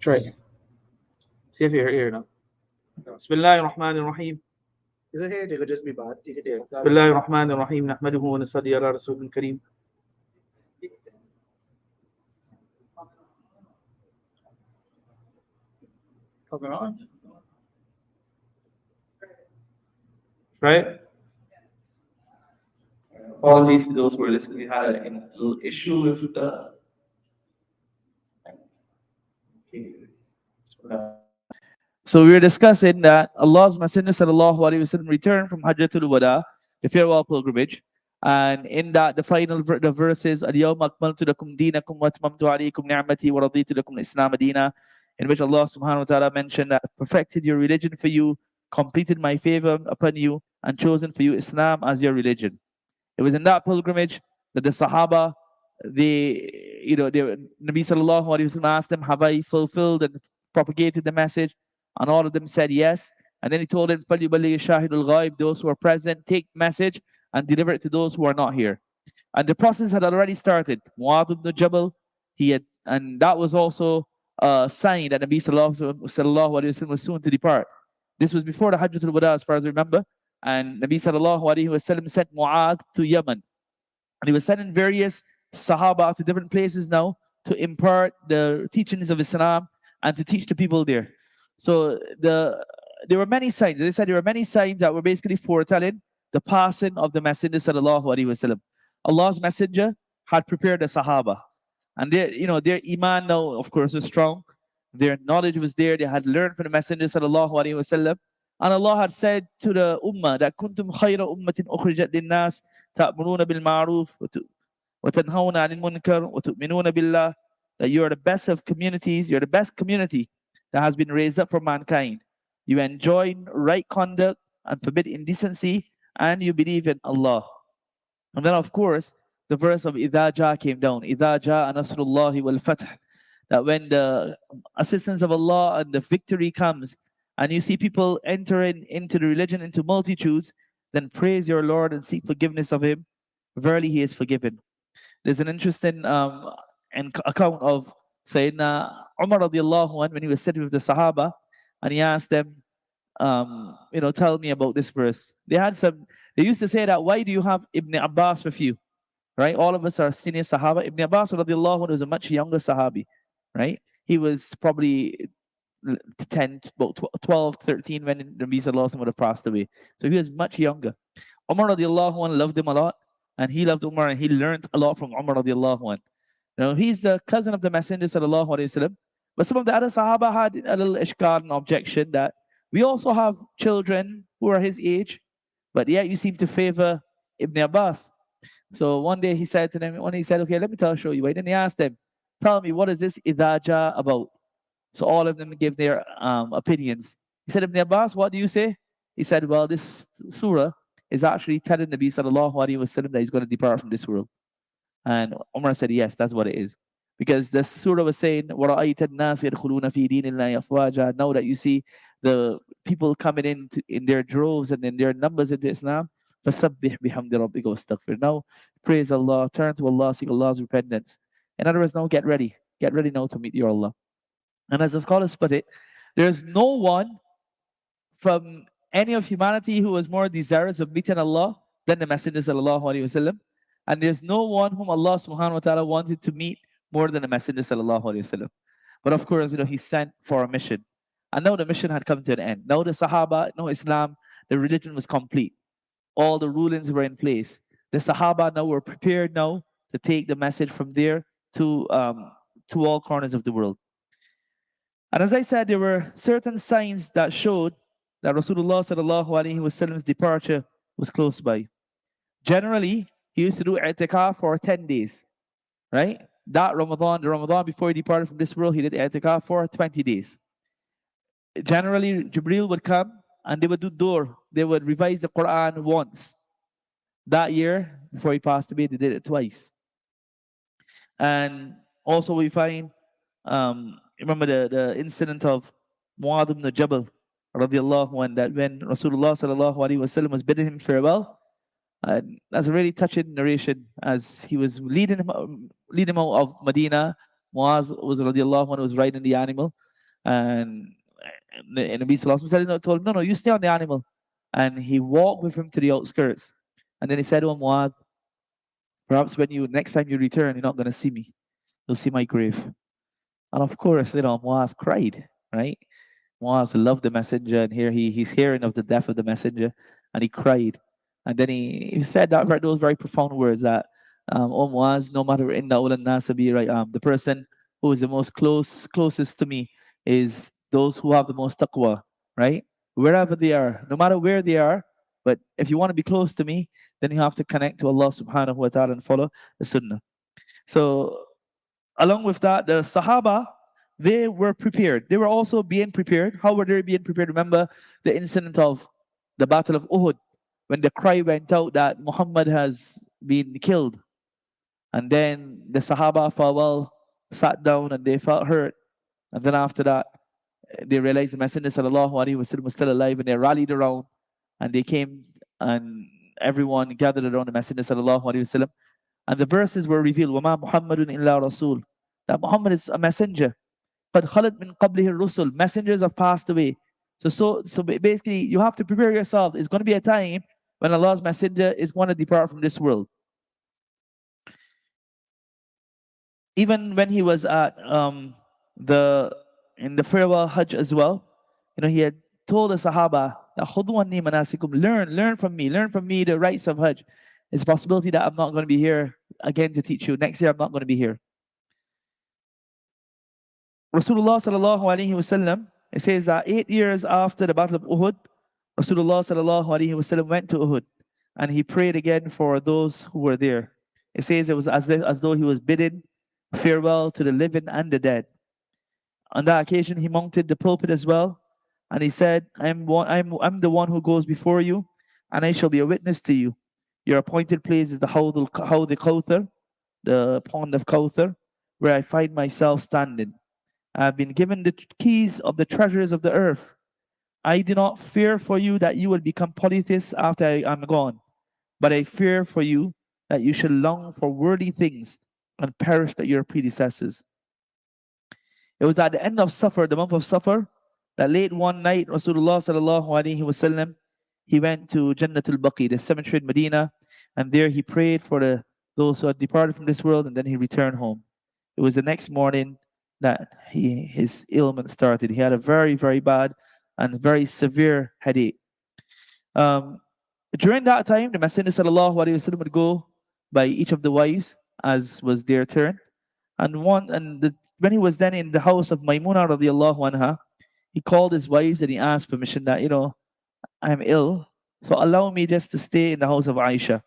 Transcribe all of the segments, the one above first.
Try. See if you're here now. Bismillahir Rahmanir Rahim. You can hear it, it could just be bad. You could hear it. Bismillahir Rahmanir Rahim. Nahmaduhu wa nusalli ala rasulil kareem. Coming on. Right? All these those who are listening, we had a little issue with the. So we were discussing that Allah's Messenger sallallahu alaihi wasallam returned from Hajjatul Wada, the farewell pilgrimage, and in that the final the verses Al-Yawma akmaltu lakum dinakum wa atmamtu alaykum ni'mati wa raditu lakum al-Islam dina, in which Allah subhanahu wa ta'ala mentioned that I perfected your religion for you, completed my favor upon you, and chosen for you Islam as your religion. It was in that pilgrimage that the Sahaba, Nabi sallallahu alaihi wasallam asked them, have I fulfilled and propagated the message? And all of them said yes. And then he told them, فَلْيُبَلِّغِ الشَّاهِدُ الْغَائِبِ, those who are present, take message and deliver it to those who are not here. And the process had already started. Mu'adh ibn Jabal, and that was also a sign that Nabi sallallahu alaihi wasallam was soon to depart. This was before the Hajjatul Wada, as far as I remember. And Nabi sallallahu alaihi wasallam sent Mu'adh to Yemen. And he was sending various Sahaba to different places now to impart the teachings of Islam and to teach the people there. So there were many signs. They said there were many signs that were basically foretelling the passing of the Messenger sallallahu alaihi wasallam. Allah's Messenger had prepared the Sahaba, and their iman now, of course, was strong. Their knowledge was there. They had learned from the Messenger sallallahu alaihi wasallam, and Allah had said to the ummah that kuntum khayra ummatin ukhrijat linnas ta'muruna bil ma'ruf wa tanhauna 'anil munkar wa tu'minuna billah, that you are the best of communities. You're the best community that has been raised up for mankind. You enjoin right conduct and forbid indecency, and you believe in Allah. And then, of course, the verse of إِذَا جَاءَ came down. إِذَا جَاءَ نَصْرُ اللَّهِ وَالْفَتْحِ, that when the assistance of Allah and the victory comes, and you see people entering into the religion into multitudes, then praise your Lord and seek forgiveness of Him. Verily, He is forgiven. There's an interesting account of Sayyidina Umar radiallahu anh, when he was sitting with the Sahaba, and he asked them, tell me about this verse. They used to say that, why do you have Ibn Abbas with you? Right? All of us are senior Sahaba. Ibn Abbas radiallahu anh was a much younger Sahabi, right? He was probably 10, about 12, 13 when Nabi sallallahu alaihi wasallam would have passed away. So he was much younger. Umar radiallahu anh loved him a lot, and he loved Umar, and he learned a lot from Umar radiallahu anh. He's the cousin of the Messenger sallallahu alaihi wasallam. But some of the other Sahaba had a little ishkal and objection that we also have children who are his age, but yet you seem to favor Ibn Abbas. So one day he said to them, okay, let me show you. Then he asked them, tell me, what is this idaja about? So all of them gave their opinions. He said, Ibn Abbas, what do you say? He said, well, this surah is actually telling Nabi sallallahu alaihi wasallam that he's going to depart from this world. And Umar said, yes, that's what it is. Because the surah was saying, وَرَأَيْتَ النَّاسِ يَدْخُلُونَ فِي دِينِ اللَّهِ أَفْوَاجًا. Now that you see the people coming in their droves and in their numbers into Islam, فَسَبِّحْ بِحَمْدِ رَبِّكَ وَاسْتَغْفِرْ. Now, praise Allah, turn to Allah, seek Allah's repentance. In other words, now get ready. Get ready now to meet your Allah. And as the scholars put it, there's no one from any of humanity who was more desirous of meeting Allah than the Messenger sallallahu alaihi wasallam. And there's no one whom Allah subhanahu wa ta'ala wanted to meet more than the Messenger sallallahu alaihi wasallam. But of course, he sent for a mission. And now the mission had come to an end. Now the Sahaba, no Islam, the religion was complete. All the rulings were in place. The Sahaba now were prepared now to take the message from there to all corners of the world. And as I said, there were certain signs that showed that Rasulullah sallallahu alaihi wasallam's departure was close by. Generally, he used to do i'tikaf for 10 days, right? The Ramadan before he departed from this world, he did i'tikaf for 20 days. Generally, Jibreel would come and they would do door. They would revise the Quran once. That year, before he passed away, they did it twice. And also we find, remember the incident of Mu'adh ibn Jabal, radiallahu anhu, that when Rasulullah sallallahu alaihi wasallam was bidding him farewell, and that's a really touching narration, as he was leading him out of Medina. Muaz was radiallahu anhu was riding the animal, And Nabi Sallallahu Alaihi Wasallam told him, no, no, you stay on the animal. And he walked with him to the outskirts. And then he said to him, Muad, perhaps when you next time you return, you're not going to see me. You'll see my grave. And of course, Muaz cried, right? Muaz loved the messenger, and here he's hearing of the death of the messenger, and he cried. And then he said those very profound words that, "O Muaz, no matter in the ulan nasabi, right? The person who is the most closest to me is those who have the most taqwa, right? Wherever they are, no matter where they are. But if you want to be close to me, then you have to connect to Allah subhanahu wa ta'ala and follow the sunnah. So along with that, the Sahaba, they were prepared. They were also being prepared. How were they being prepared? Remember the incident of the Battle of Uhud, when the cry went out that Muhammad has been killed. And then the Sahaba for a while sat down and they felt hurt. And then after that, they realized the Messenger sallallahu alaihi wasallam was still alive, and they rallied around and they came, and everyone gathered around the Messenger sallallahu alaihi wasallam. And the verses were revealed, وَمَا مُحَمَّدٌ إِلَّا رَسُولٌ, that Muhammad is a messenger. But خَلَتْ مِنْ قَبْلِهِ الرُّسُلُ, messengers have passed away. So basically, you have to prepare yourself. It's going to be a time when Allah's messenger is going to depart from this world. Even when he was at the in the farewell Hajj as well, he had told the Sahaba that خُذُوا عَنِّي مَنَاسِكُمْ, learn from me the rites of Hajj. It's a possibility that I'm not going to be here again to teach you. Next year, I'm not going to be here. Rasulullah sallallahu alaihi wasallam, it says that 8 years after the Battle of Uhud, Rasulullah sallallahu alaihi wasallam went to Uhud and he prayed again for those who were there. It says it was as though he was bidding farewell to the living and the dead. On that occasion, he mounted the pulpit as well, and he said, I'm the one who goes before you, and I shall be a witness to you. Your appointed place is the Hawd al-Kawthar, the pond of Kawthar, where I find myself standing. I have been given the keys of the treasures of the earth. I do not fear for you that you will become polytheists after I am gone, but I fear for you that you shall long for worldly things and perish like your predecessors. It was at the end of Safar, the month of Safar, that late one night, Rasulullah sallallahu alaihi wasallam, he went to Jannatul Baqi, the cemetery in Medina, and there he prayed for those who had departed from this world, and then he returned home. It was the next morning that his ailment started. He had a very, very bad and very severe headache. During that time, the Messenger sallallahu alaihi wasallam would go by each of the wives as was their turn, when he was then in the house of Maimuna radiallahu anha, he called his wives and he asked permission that I'm ill, so allow me just to stay in the house of Aisha.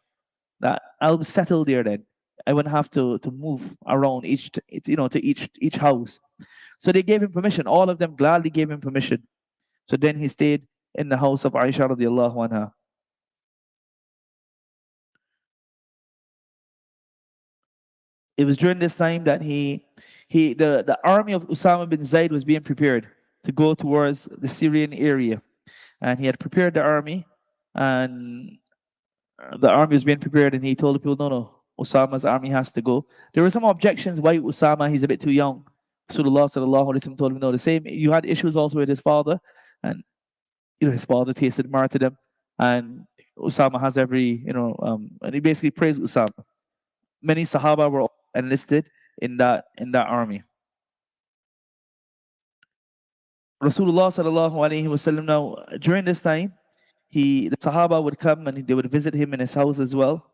That I'll settle there then. I wouldn't have to move around each house. So they gave him permission. All of them gladly gave him permission. So then he stayed in the house of Aisha radiallahu anha. It was during this time that the army of Usama bin Zaid was being prepared to go towards the Syrian area, and he had prepared the army, and the army was being prepared, and he told the people, no, Usama's army has to go. There were some objections why Usama, he's a bit too young. Rasulullah sallallahu alaihi wasallam told him, no, the same. You had issues also with his father, and his father tasted martyrdom, and Usama has and he basically praised Usama. Many Sahaba were enlisted in that army. Rasulullah sallallahu alaihi wasallam, now during this time, the Sahaba would come and they would visit him in his house as well.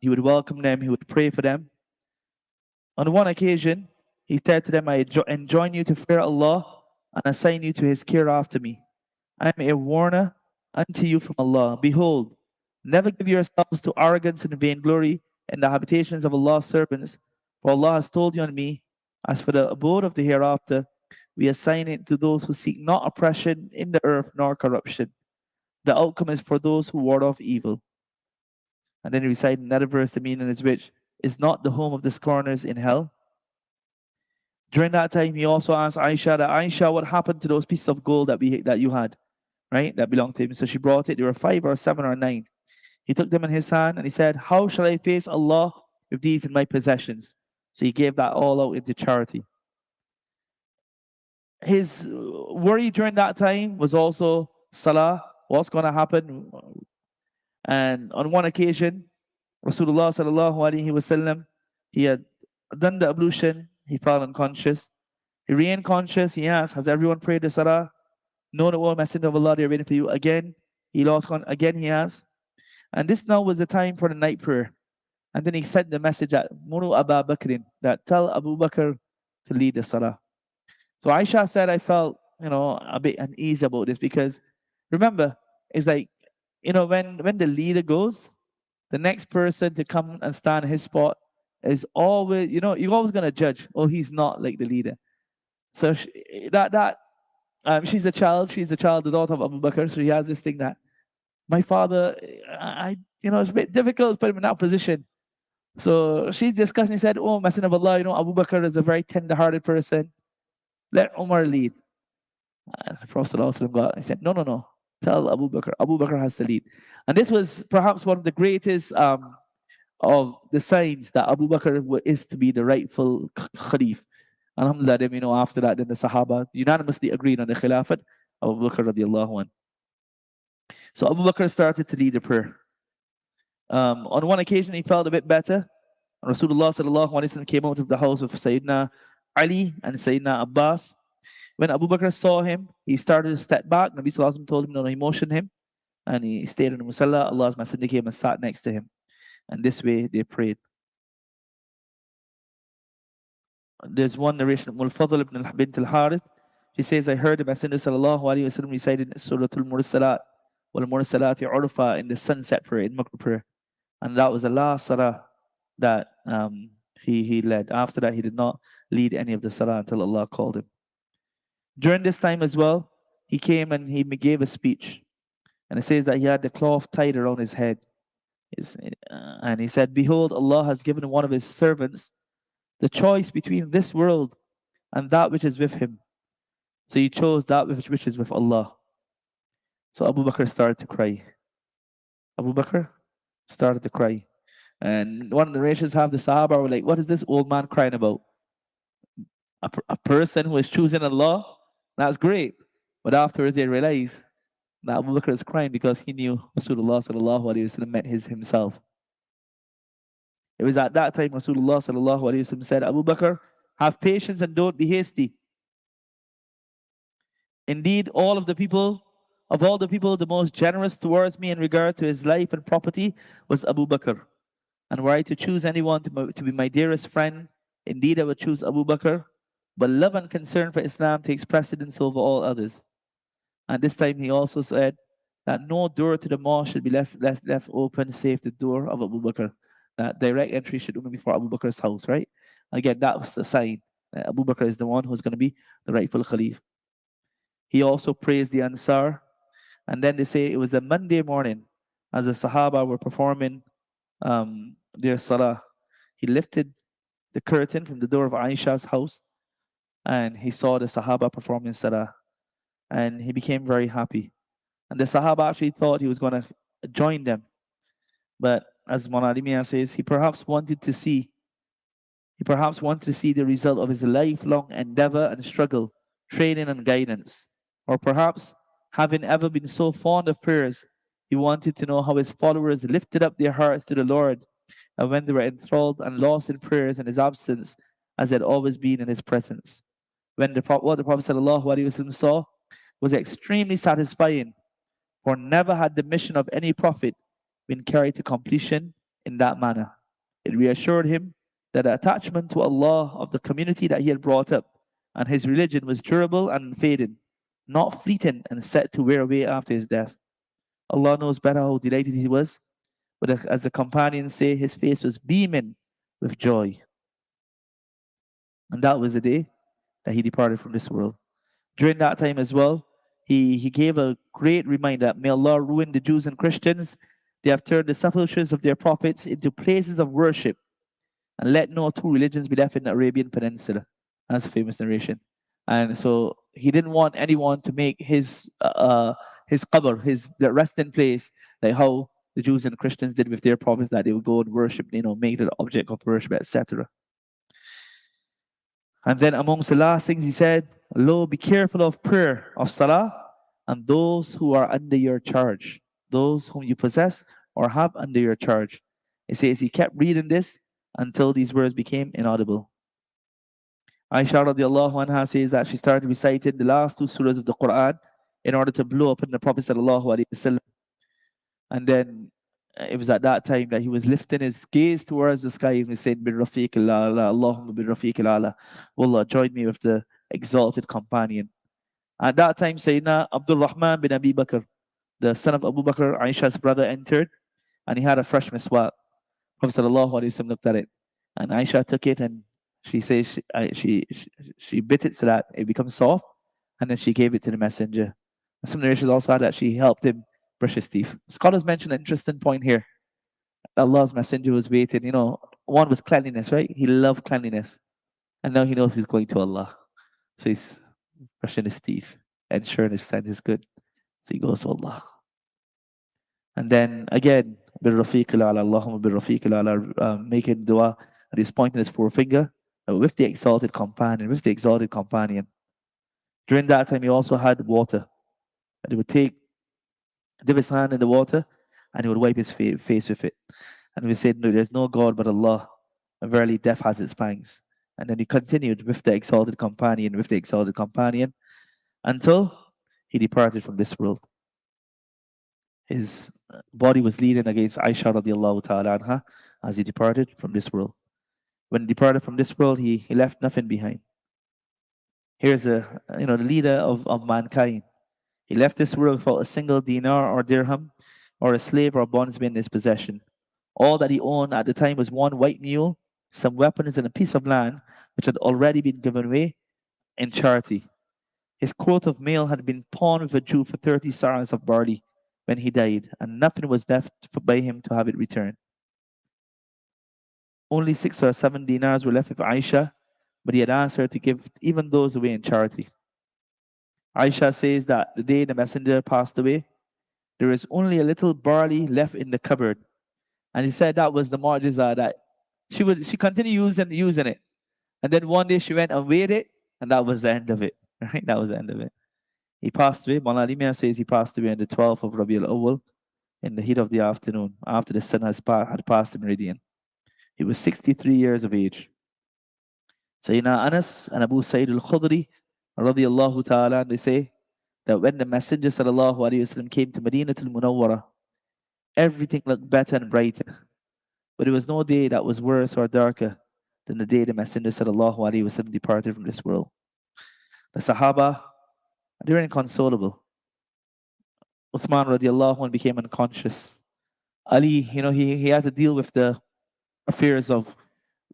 He would welcome them, he would pray for them. On one occasion, he said to them, I enjoin you to fear Allah and assign you to his care after me. I am a warner unto you from Allah. Behold, never give yourselves to arrogance and vainglory in the habitations of Allah's servants, for Allah has told you and me, as for the abode of the hereafter, we assign it to those who seek not oppression in the earth nor corruption. The outcome is for those who ward off evil. And then he recited another verse, the meaning is which is not the home of the scorners in hell. During that time, he also asked Aisha, what happened to those pieces of gold that you had, right? That belonged to him. So she brought it. There were 5 or 7 or 9. He took them in his hand and he said, how shall I face Allah with these in my possessions? So he gave that all out into charity. his worry during that time was also salah, what's going to happen. And on one occasion, Rasulullah sallallahu alaihi wasallam, he had done the ablution, he fell unconscious. He regained conscious, he asked, has everyone prayed the salah? No, the messenger of Allah, they're waiting for you. Again, he lost again he asked. And this now was the time for the night prayer. And then he sent the message at Muru Abu Bakrin, that tell Abu Bakr to lead the salah. So Aisha said, I felt, a bit uneasy about this because remember, it's like, when the leader goes, the next person to come and stand in his spot is always, you're always going to judge, oh, he's not like the leader. So she's the child, the daughter of Abu Bakr. So she has this thing that my father, it's a bit difficult to put him in that position. So she's discussing, he said, oh, Messenger of Allah, Abu Bakr is a very tender-hearted person. Let Umar lead. And the Prophet ﷺ got, he said, no, no, no. Tell Abu Bakr. Abu Bakr has to lead. And this was perhaps one of the greatest of the signs that Abu Bakr is to be the rightful Khalif. Alhamdulillah, then, after that, then the Sahaba unanimously agreed on the Khilafat of Abu Bakr radiallahu anh. So Abu Bakr started to lead the prayer. On one occasion, he felt a bit better. Rasulullah sallallahu alaihi wasallam came out of the house of Sayyidina Ali and Sayyidina Abbas. When Abu Bakr saw him, he started to step back. Nabi sallallahu alaihi wasallam told him, no, he motioned him, and he stayed in the musalla. Allah's Messenger came and sat next to him. And this way they prayed. There's one narration of Al-Fadl ibn bint al-Harith. She says, I heard the Messenger sallallahu alaihi wasallam reciting Surah Al-Mursalat wal Mursalati Urfa in the sunset prayer, in Maghrib prayer. And that was the last salah that he led. After that, he did not lead any of the salah until Allah called him. During this time as well, he came and he gave a speech. And it says that he had the cloth tied around his head. And he said, behold, Allah has given one of his servants the choice between this world and that which is with him. So he chose that which is with Allah. So Abu Bakr started to cry. Abu Bakr started to cry. And one of the narrations have the Sahaba were like, what is this old man crying about? A person who is choosing Allah? That's great. But afterwards they realize that Abu Bakr is crying because he knew Rasulullah sallallahu alaihi wasallam meant himself. It was at that time Rasulullah sallallahu alaihi wasallam said, Abu Bakr, have patience and don't be hasty. Indeed, of all the people, the most generous towards me in regard to his life and property was Abu Bakr. And were I to choose anyone to be my dearest friend, indeed I would choose Abu Bakr. But love and concern for Islam takes precedence over all others. And this time he also said that no door to the mosque should be left open save the door of Abu Bakr. That direct entry should only be for Abu Bakr's house, right? Again, that was the sign that Abu Bakr is the one who's going to be the rightful Khalif. He also praised the Ansar. And then they say it was a Monday morning as the Sahaba were performing their salah. He lifted the curtain from the door of Aisha's house and he saw the Sahaba performing salah. And he became very happy. And the Sahaba actually thought he was going to join them. But as Maulana says, he perhaps wanted to see the result of his lifelong endeavor and struggle, training and guidance. Or perhaps, having ever been so fond of prayers, he wanted to know how his followers lifted up their hearts to the Lord, and when they were enthralled and lost in prayers in his absence, as had always been in his presence. What the Prophet ﷺ saw was extremely satisfying, for never had the mission of any prophet been carried to completion in that manner. It reassured him that the attachment to Allah of the community that he had brought up and his religion was durable and unfading, not fleeting and set to wear away after his death. Allah knows better how delighted he was, but as the companions say, his face was beaming with joy. And that was the day that he departed from this world. During that time as well, he gave a great reminder that may Allah ruin the Jews and Christians. They have turned the sepulchres of their prophets into places of worship, and let no two religions be left in the Arabian Peninsula. That's a famous narration. And so he didn't want anyone to make his qabr, the resting place, like how the Jews and Christians did with their prophets, that they would go and worship, make it an object of worship, etc. And then amongst the last things he said, Lo, be careful of prayer, of salah, and those who are under your charge, those whom you possess or have under your charge. It says he kept reading this until these words became inaudible. Aisha radiallahu anha says that she started reciting the last two surahs of the Quran in order to blow up in the Prophet sallallahu alaihi wasallam. And then it was at that time that he was lifting his gaze towards the sky and he said, Bin Rafiq al-Ala, Allahumma bin Rafiq al-Ala. Wallah, join me with the exalted companion. At that time, Sayyidina Abdul Rahman bin Abi Bakr, the son of Abu Bakr, Aisha's brother, entered and he had a fresh miswak. Prophet sallallahu alaihi wasallam looked at it. And Aisha took it and she says she bit it so that it becomes soft, and then she gave it to the messenger. Some narrations also had that she helped him brush his teeth. Scholars mention an interesting point here. Allah's messenger was waiting. One was cleanliness, right? He loved cleanliness, and now he knows he's going to Allah, so he's brushing his teeth, ensuring his scent is good. So he goes to Allah. And then again, bil Rafiq al-Ala, Allahumma bil Rafiq al-Ala, making dua, and he's pointing his forefinger with the exalted companion, with the exalted companion. During that time, he also had water. And he would dip his hand in the water and he would wipe his face with it. And we said, no, there's no God but Allah. And verily, death has its pangs. And then he continued with the exalted companion, until he departed from this world. His body was leaning against Aisha radiallahu ta'ala anha as he departed from this world. When he departed from this world, he left nothing behind. Here's the leader of mankind. He left this world without a single dinar or dirham or a slave or bondsman in his possession. All that he owned at the time was one white mule, some weapons, and a piece of land which had already been given away in charity. His coat of mail had been pawned with a Jew for 30 sars of barley when he died, and nothing was left by him to have it returned. Only 6 or 7 dinars were left with Aisha, but he had asked her to give even those away in charity. Aisha says that the day the messenger passed away, there is only a little barley left in the cupboard. And he said that was the mu'jiza, that she continued using it. And then one day she went and weighed it, and that was the end of it. Right? That was the end of it. He passed away. Maulana Alimia says he passed away on the 12th of Rabiul Awwal in the heat of the afternoon, after the sun had passed the meridian. He was 63 years of age. Sayyidina Anas and Abu Sa'id al-Khudri radiallahu ta'ala, they say that when the Messenger sallallahu alaihi wasallam came to Madinatul Munawwara, everything looked better and brighter. But it was no day that was worse or darker than the day the Messenger sallallahu alaihi wasallam departed from this world. The Sahaba, they were inconsolable. Uthman radiallahu anh became unconscious. Ali, he had to deal with the affairs of,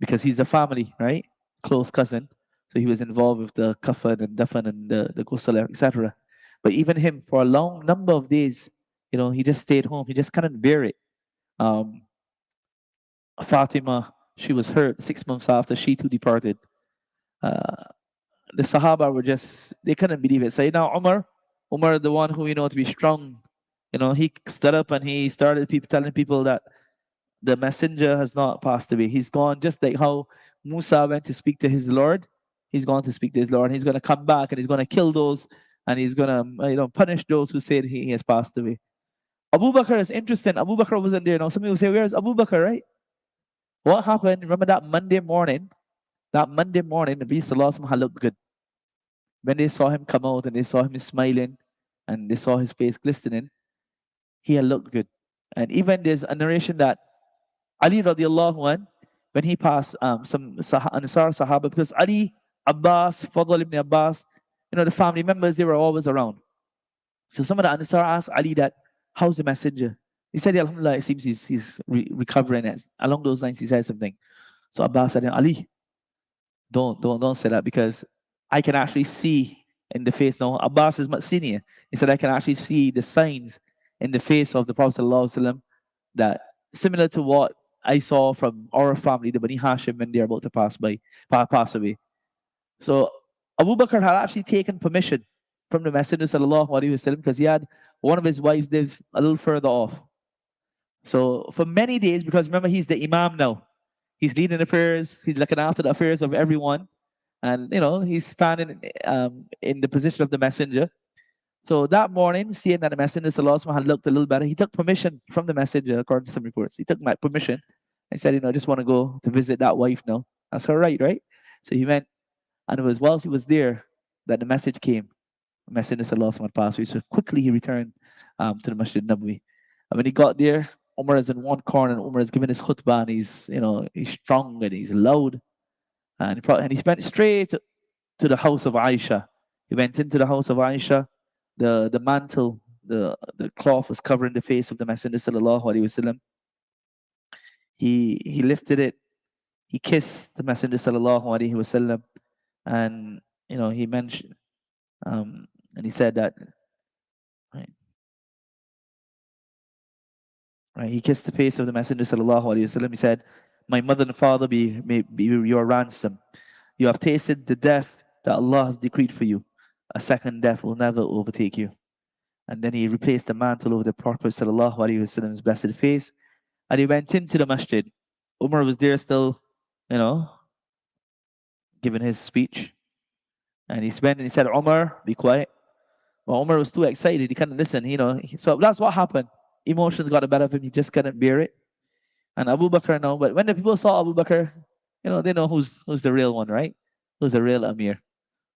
because he's a family, right? Close cousin. So he was involved with the kafan and dafan and the ghusl, etc. But even him, for a long number of days, he just stayed home. He just couldn't bear it. Fatima, she was hurt 6 months after she too departed. The Sahaba were they couldn't believe it. Sayyidina Umar, the one who, to be strong, he stood up and he started telling people that the messenger has not passed away. He's gone, just like how Musa went to speak to his Lord. He's gone to speak to his Lord. He's going to come back and he's going to kill those, and he's going to punish those who said he has passed away. Abu Bakr is interesting. Abu Bakr wasn't there. Now some people say, where's Abu Bakr, right? What happened? Remember that Monday morning? That Monday morning, Nabi Sallallahu Alaihi Wasallam looked good. When they saw him come out and they saw him smiling and they saw his face glistening, he had looked good. And even there's a narration that Ali radiallahu anh, when he passed, some Ansar Sahaba, because Ali, Abbas, Fadl ibn Abbas, the family members, they were always around. So some of the Ansar asked Ali that, how's the messenger? He said, Alhamdulillah, it seems he's recovering. Along those lines, he said something. So Abbas said, Ali, don't say that, because I can actually see in the face. Now, Abbas is much senior. He said, I can actually see the signs in the face of the Prophet ﷺ that similar to what I saw from our family, the Bani Hashim, when they're about to pass away. So Abu Bakr had actually taken permission from the Messenger sallallahu alaihi wasallam, because he had one of his wives live a little further off. So for many days, because remember, he's the Imam now. He's leading affairs. He's looking after the affairs of everyone. and he's standing in the position of the messenger. So that morning, seeing that the messenger sallallahu alaihi wasallam had looked a little better, he took permission from the messenger, according to some reports. He took my permission and said, I just want to go to visit that wife now. That's her right, right? So he went, and it was whilst he was there that the message came. The messenger sallallahu alaihi wasallam had passed away. So quickly he returned to the Masjid Nabawi. And when he got there, Umar is in one corner, and Umar is giving his khutbah, and he's strong and he's loud, and he went straight to the house of Aisha. He went into the house of Aisha. The mantle, the cloth was covering the face of the Messenger sallallahu alaihi wasallam. He lifted it. He kissed the Messenger sallallahu alaihi wasallam, and he mentioned and he said that right, right. He kissed the face of the Messenger sallallahu alaihi wasallam. He said, "My mother and father may be your ransom. You have tasted the death that Allah has decreed for you. A second death will never overtake you." And then he replaced the mantle over the Prophet sallallahu alaihi wasallam's blessed face, and he went into the masjid. Umar was there still, you know, giving his speech, and he went and he said, "Umar, be quiet." Well, Umar was too excited; he couldn't listen. So that's what happened. Emotions got the better of him. He just couldn't bear it. And Abu Bakr now, but when the people saw Abu Bakr, they know who's the real one, right? Who's the real Amir.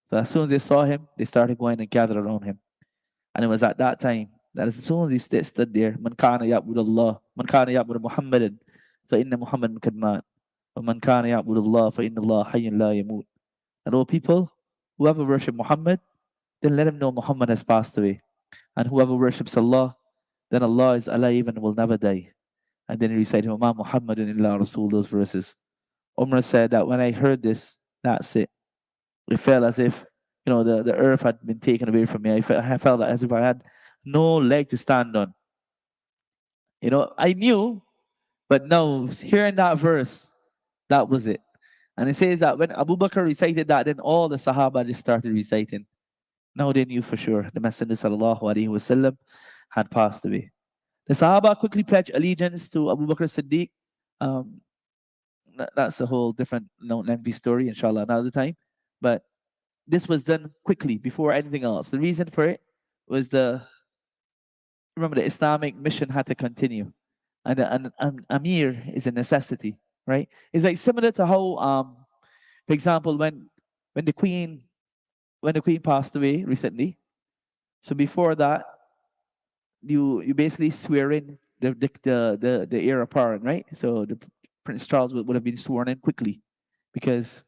So as soon as they saw him, they started going and gathered around him. And it was at that time that as soon as he stood there, Man kana ya'bud Allah, Man kana ya'bud Muhammadan, fa inna Muhammadan kad mat. Wa man kana ya'bud Allah, fa inna Allah hayyun la yamut. And all people, whoever worship Muhammad, then let him know Muhammad has passed away. And whoever worships Allah, then Allah is alive and will never die. And then he recited, Ma Muhammadun illa Rasul, those verses. Umar said that when I heard this, that's it. It felt as if, the earth had been taken away from me. I felt as if I had no leg to stand on. I knew, but now hearing that verse, that was it. And it says that when Abu Bakr recited that, then all the Sahaba just started reciting. Now they knew for sure the Messenger sallallahu alaihi wasallam had passed away. The Sahaba quickly pledged allegiance to Abu Bakr Siddiq. Um, that's a whole different, lengthy story, inshallah, another time. But this was done quickly before anything else. The reason for it was remember the Islamic mission had to continue, and an Amir is a necessity, right? It's like similar to how, for example, when the Queen passed away recently. So before that, you basically swear in the heir apparent, right? So the Prince Charles would have been sworn in quickly, because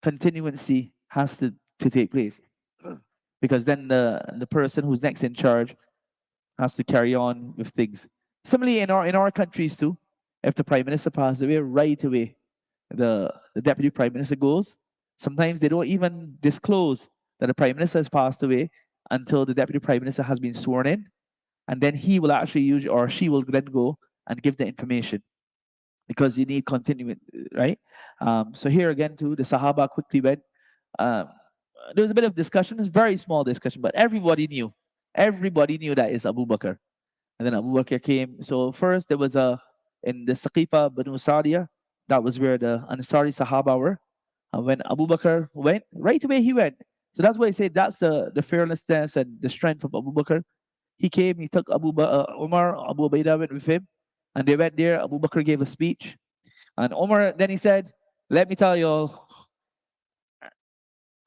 continuancy has to take place, because then the person who's next in charge has to carry on with things. Similarly, in our countries too, if the prime minister passes away, right away the deputy prime minister goes. Sometimes they don't even disclose that the prime minister has passed away until the deputy prime minister has been sworn in, and then he will actually use, or she will then go and give the information, because you need continuity, right? So here again too, the Sahaba quickly went. Um, there was a bit of discussion. It's very small discussion, but everybody knew. Everybody knew that is Abu Bakr. And then Abu Bakr came. So first there was in the Saqifa Banu Sadiya, that was where the Ansari Sahaba were. And when Abu Bakr went, right away he went. So that's why I say that's the fearlessness and the strength of Abu Bakr. He came, he took Umar, Abu Ubaidah went with him, and they went there. Abu Bakr gave a speech. And Umar, then he said, let me tell you all,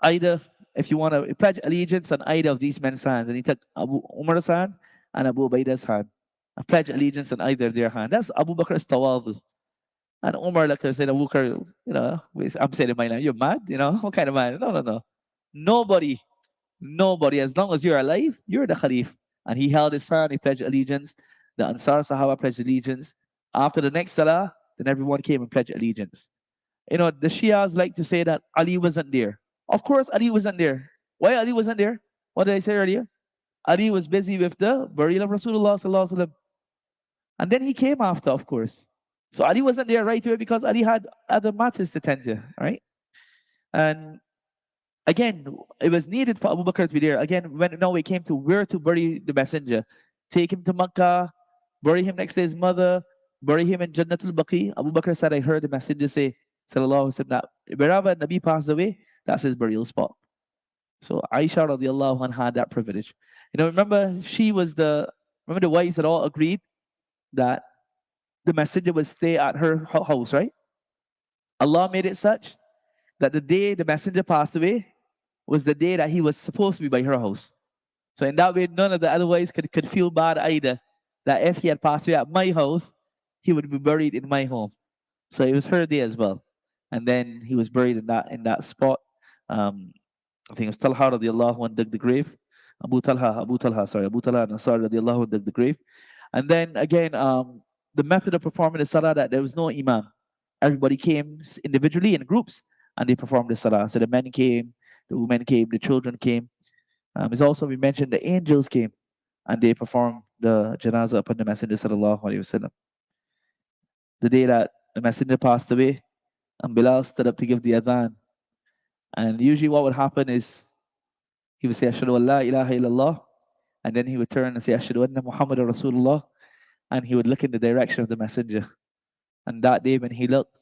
either if you want to pledge allegiance on either of these men's hands, and he took Abu Umar's hand and Abu Ubaidah's hand, and pledge allegiance on either their hand. That's Abu Bakr's tawadu. And Umar looked and said, Abu Bakr, I'm saying in my line, you're mad, what kind of man? No, no, no. Nobody, as long as you're alive, you're the Khalif. And he held his hand, he pledged allegiance. The Ansar Sahaba pledged allegiance. After the next Salah, then everyone came and pledged allegiance. The Shias like to say that Ali wasn't there. Of course, Ali wasn't there. Why Ali wasn't there? What did I say earlier? Ali was busy with the burial of Rasulullah sallallahu alaihi wasallam, and then he came after, of course. So Ali wasn't there right away because Ali had other matters to tend to, right? And again, it was needed for Abu Bakr to be there. Again, when now we came to where to bury the messenger, take him to Makkah, bury him next to his mother, bury him in Jannatul Baqi. Abu Bakr said, I heard the messenger say, sallallahu alaihi wasallam, wherever Nabi passed away, That's his burial spot. So Aisha radiallahu anha had that privilege. Remember she was remember the wives had all agreed that the messenger would stay at her house, right? Allah made it such that the day the messenger passed away was the day that he was supposed to be by her house. So in that way, none of the other wives could feel bad either. That if he had passed away at my house, he would be buried in my home. So it was her day as well. And then he was buried in that spot. Um, I think it was Talha radiallahu anhu dug the grave. Abu Talha and Ansar radiallahu anhu dug the grave. And then again, the method of performing the salah, that there was no imam. Everybody came individually in groups and they performed the salah. So the men came, the women came, the children came. It's also, we mentioned, the angels came and they performed the janazah upon the Messenger sallallahu alaihi wasallam. The day that the Messenger passed away, and Bilal stood up to give the adhan. And usually what would happen is he would say, Ashhadu an la ilaha illallah, and then he would turn and say, Ashhadu anna Muhammad Rasulullah, and he would look in the direction of the Messenger. And that day when he looked,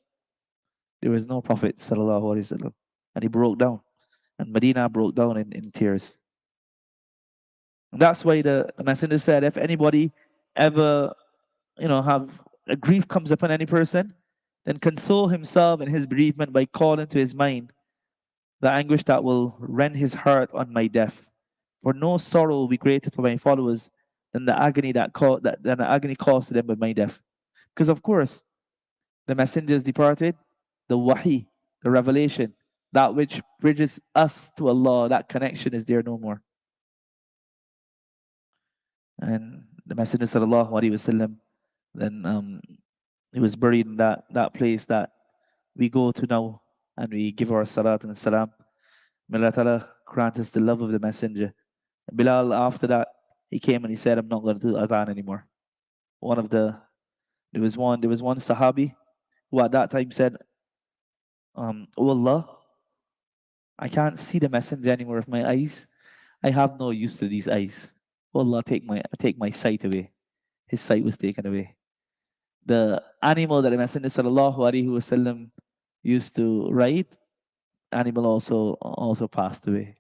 there was no Prophet sallallahu alaihi wasallam, and he broke down, and Medina broke down in tears. And that's why the Messenger said, if anybody ever, have a grief comes upon any person, then console himself in his bereavement by calling to his mind the anguish that will rend his heart on my death. For no sorrow will be greater for my followers than the agony than the agony caused to them by my death. Because of course, the messengers departed, the wahi, the revelation, that which bridges us to Allah, that connection is there no more. And the Messenger sallallahu alaihi wasallam, then he was buried in that place that we go to now, and we give our salat and salam. May Allah Ta'ala grant us the love of the Messenger. Bilal, after that, he came and he said, I'm not going to do adhan anymore. There was one Sahabi who at that time said, Oh Allah, I can't see the Messenger anymore with my eyes. I have no use to these eyes. Oh Allah, take my sight away. His sight was taken away. The animal that the Messenger sallallahu alaihi wasallam used to ride, animal also passed away.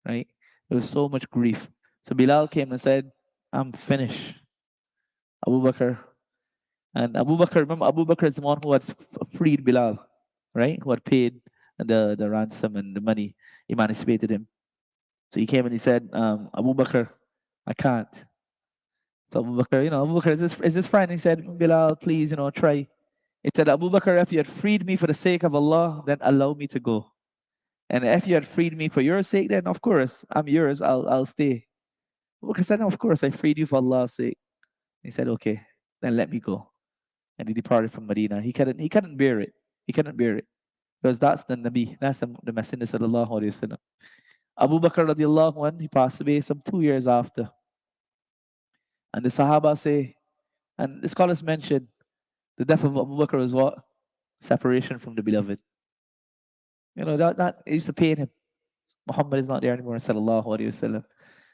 Right? There was so much grief. So Bilal came and said, I'm finished. Abu Bakr. And Abu Bakr, remember, Abu Bakr is the one who had freed Bilal, right? Who had paid the ransom and the money, emancipated him. So he came and he said, Abu Bakr, I can't. So Abu Bakr, Abu Bakr is his friend. He said, Bilal, please, try. He said, Abu Bakr, if you had freed me for the sake of Allah, then allow me to go. And if you had freed me for your sake, then of course, I'm yours. I'll stay. Abu Bakr said, no, of course, I freed you for Allah's sake. He said, okay, then let me go. And he departed from Medina. He couldn't bear it. He couldn't bear it. Because that's the Nabi, that's the Messenger sallallahu alaihi wasallam. Abu Bakr radiallahu anhu, he passed away some 2 years after. And the Sahaba say, and the scholars mention, the death of Abu Bakr was what? Separation from the beloved. That used to pain him. Muhammad is not there anymore, sallallahu alaihi wasallam.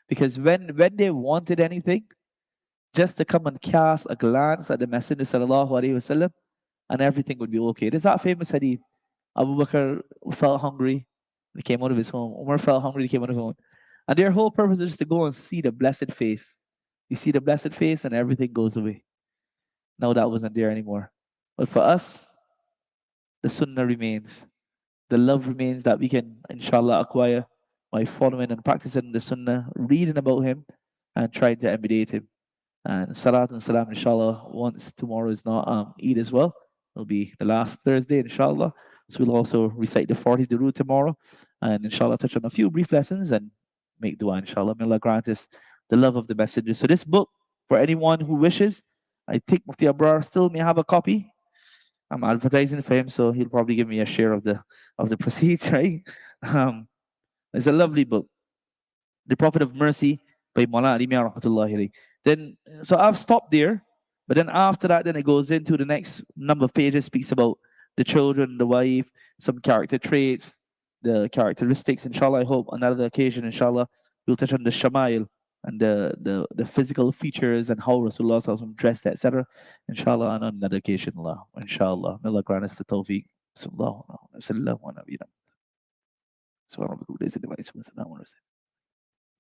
Because when they wanted anything, just to come and cast a glance at the Messenger sallallahu alaihi wasallam, and everything would be okay. There's that famous hadith. Abu Bakr felt hungry, he came out of his home. Umar felt hungry, he came out of his home. And their whole purpose is to go and see the blessed face. You see the blessed face and everything goes away. Now that wasn't there anymore. But for us, the sunnah remains. The love remains that we can, inshallah, acquire by following and practicing the sunnah, reading about him, and trying to emulate him. And salat and salam, inshallah, once tomorrow is not Eid as well. It'll be the last Thursday, inshallah. So we'll also recite the 40 Durood tomorrow. And inshallah, touch on a few brief lessons and make dua, inshallah. May Allah grant us the love of the Messenger. So this book, for anyone who wishes, I think Mufti Abrar still may have a copy. I'm advertising for him, so he'll probably give me a share of the proceeds, right? It's a lovely book. The Prophet of Mercy by Maulana Aakil Bhula. Then, so I've stopped there, but then after that, then it goes into the next number of pages, speaks about the children, the wife, some character traits, the characteristics. Inshallah, I hope on another occasion, inshallah, we'll touch on the Shamail and the physical features and how Rasulullah SAW dressed, etc. Inshallah, on another occasion, Allah. Inshallah. May Allah grant us the tawfiq. Sallallahu alaihi wasallam. سبحان ربك رب العزة عما يصفون وسلام على المرسلين